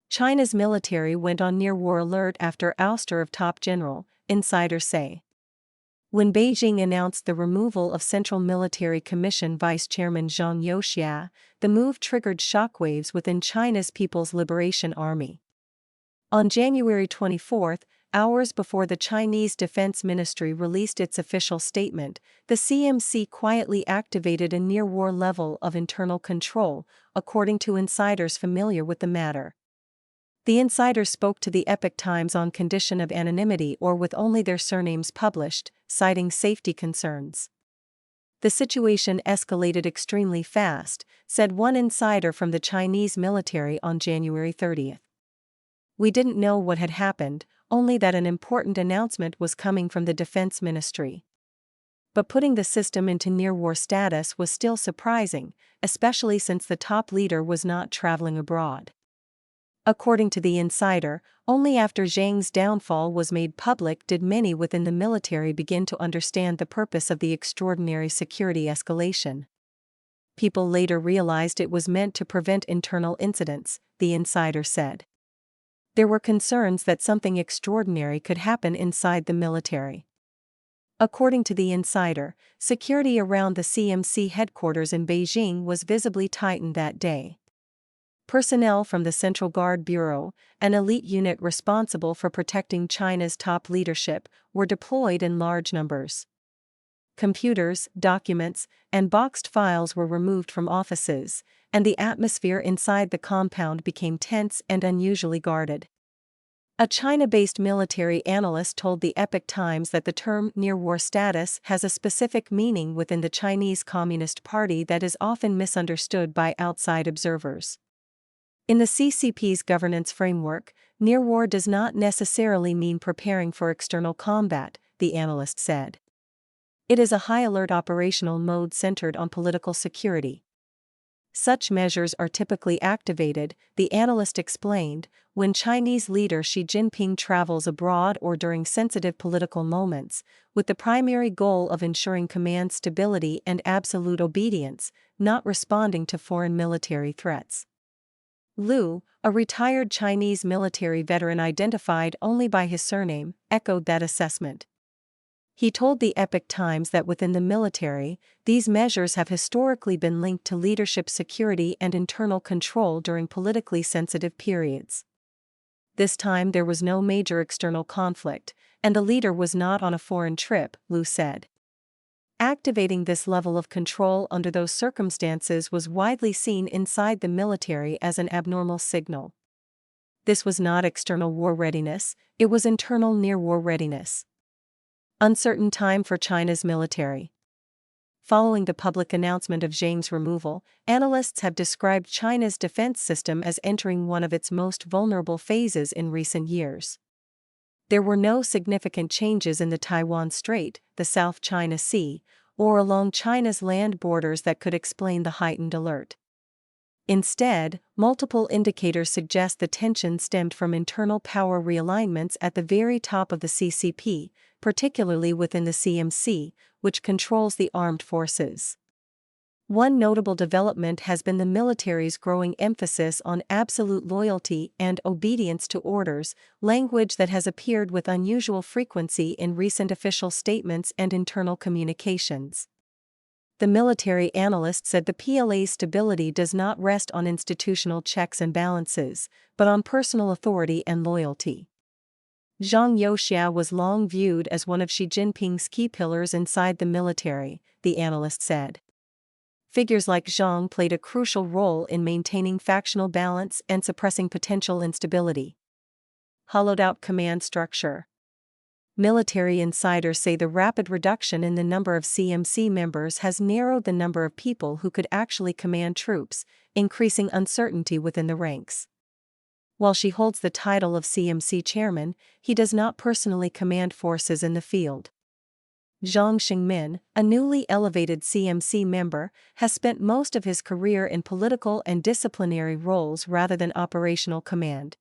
China's military went on near-war alert after ouster of top general, insiders say. When Beijing announced the removal of Central Military Commission Vice Chairman Zhang Youxia, the move triggered shockwaves within China's People's Liberation Army. On January 24, hours before the Chinese Defense Ministry released its official statement, the CMC quietly activated a near-war level of internal control, according to insiders familiar with the matter. The insiders spoke to the Epoch Times on condition of anonymity or with only their surnames published, citing safety concerns. The situation escalated extremely fast, said one insider from the Chinese military on January 30. We didn't know what had happened, only that an important announcement was coming from the Defense Ministry. But putting the system into near-war status was still surprising, especially since the top leader was not traveling abroad. According to the insider, only after Zhang's downfall was made public did many within the military begin to understand the purpose of the extraordinary security escalation. People later realized it was meant to prevent internal incidents, the insider said. There were concerns that something extraordinary could happen inside the military. According to the insider, security around the CMC headquarters in Beijing was visibly tightened that day. Personnel from the Central Guard Bureau, an elite unit responsible for protecting China's top leadership, were deployed in large numbers. Computers, documents, and boxed files were removed from offices, and the atmosphere inside the compound became tense and unusually guarded. A China-based military analyst told the Epoch Times that the term near-war status has a specific meaning within the Chinese Communist Party that is often misunderstood by outside observers. In the CCP's governance framework, near-war does not necessarily mean preparing for external combat, the analyst said. It is a high-alert operational mode centered on political security. Such measures are typically activated, the analyst explained, when Chinese leader Xi Jinping travels abroad or during sensitive political moments, with the primary goal of ensuring command stability and absolute obedience, not responding to foreign military threats. Liu, a retired Chinese military veteran identified only by his surname, echoed that assessment. He told the Epoch Times that within the military, these measures have historically been linked to leadership security and internal control during politically sensitive periods. This time there was no major external conflict, and the leader was not on a foreign trip, Liu said. Activating this level of control under those circumstances was widely seen inside the military as an abnormal signal. This was not external war readiness, it was internal near-war readiness. Uncertain time for China's military. Following the public announcement of Zhang's removal, analysts have described China's defense system as entering one of its most vulnerable phases in recent years. There were no significant changes in the Taiwan Strait, the South China Sea, or along China's land borders that could explain the heightened alert. Instead, multiple indicators suggest the tension stemmed from internal power realignments at the very top of the CCP, particularly within the CMC, which controls the armed forces. One notable development has been the military's growing emphasis on absolute loyalty and obedience to orders, language that has appeared with unusual frequency in recent official statements and internal communications. The military analyst said the PLA's stability does not rest on institutional checks and balances, but on personal authority and loyalty. Zhang Youxia was long viewed as one of Xi Jinping's key pillars inside the military, the analyst said. Figures like Zhang played a crucial role in maintaining factional balance and suppressing potential instability. Hollowed-out command structure. Military insiders say the rapid reduction in the number of CMC members has narrowed the number of people who could actually command troops, increasing uncertainty within the ranks. While Xi holds the title of CMC chairman, he does not personally command forces in the field. Zhang Xingmin, a newly elevated CMC member, has spent most of his career in political and disciplinary roles rather than operational command.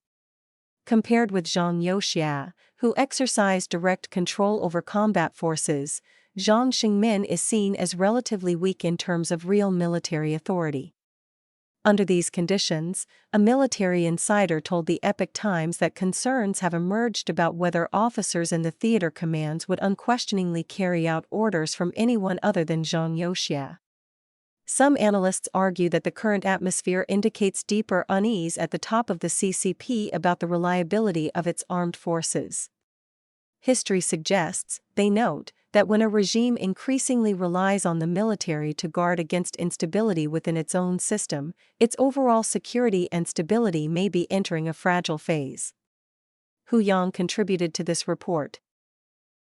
Compared with Zhang Youxia, who exercised direct control over combat forces, Zhang Xingmin is seen as relatively weak in terms of real military authority. Under these conditions, a military insider told the Epoch Times that concerns have emerged about whether officers in the theater commands would unquestioningly carry out orders from anyone other than Zhang Youxia. Some analysts argue that the current atmosphere indicates deeper unease at the top of the CCP about the reliability of its armed forces. History suggests, they note, that when a regime increasingly relies on the military to guard against instability within its own system, its overall security and stability may be entering a fragile phase. Hu Yang contributed to this report.